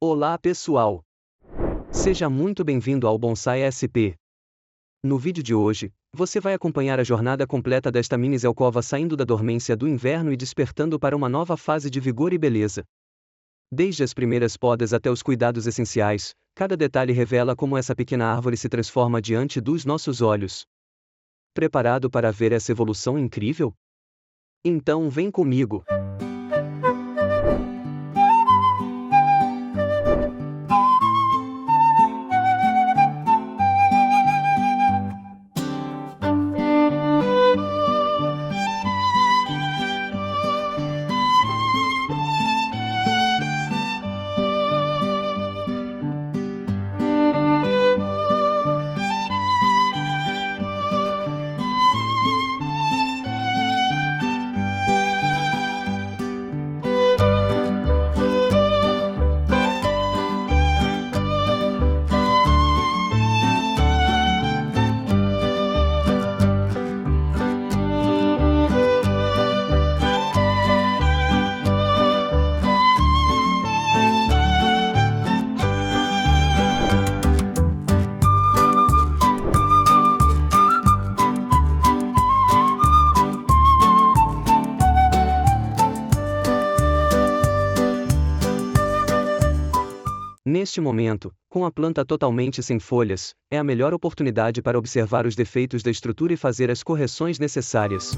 Olá pessoal! Seja muito bem-vindo ao Bonsai SP. No vídeo de hoje, você vai acompanhar a jornada completa desta mini zelkova saindo da dormência do inverno e despertando para uma nova fase de vigor e beleza. Desde as primeiras podas até os cuidados essenciais, cada detalhe revela como essa pequena árvore se transforma diante dos nossos olhos. Preparado para ver essa evolução incrível? Então vem comigo! Neste momento, com a planta totalmente sem folhas, é a melhor oportunidade para observar os defeitos da estrutura e fazer as correções necessárias.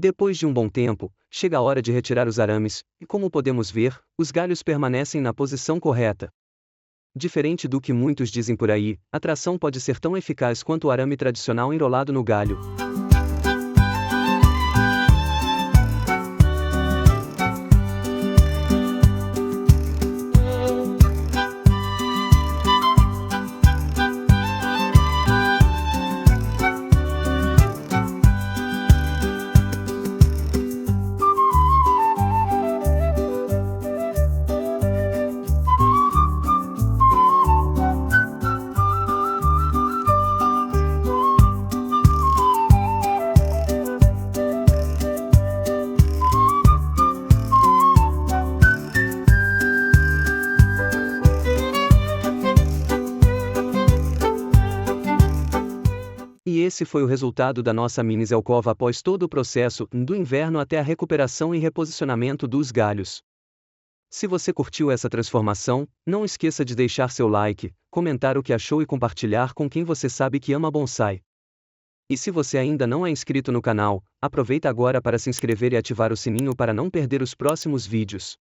Depois de um bom tempo, chega a hora de retirar os arames, e como podemos ver, os galhos permanecem na posição correta. Diferente do que muitos dizem por aí, a tração pode ser tão eficaz quanto o arame tradicional enrolado no galho. E esse foi o resultado da nossa mini alcova após todo o processo, do inverno até a recuperação e reposicionamento dos galhos. Se você curtiu essa transformação, não esqueça de deixar seu like, comentar o que achou e compartilhar com quem você sabe que ama bonsai. E se você ainda não é inscrito no canal, aproveita agora para se inscrever e ativar o sininho para não perder os próximos vídeos.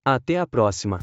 Até a próxima!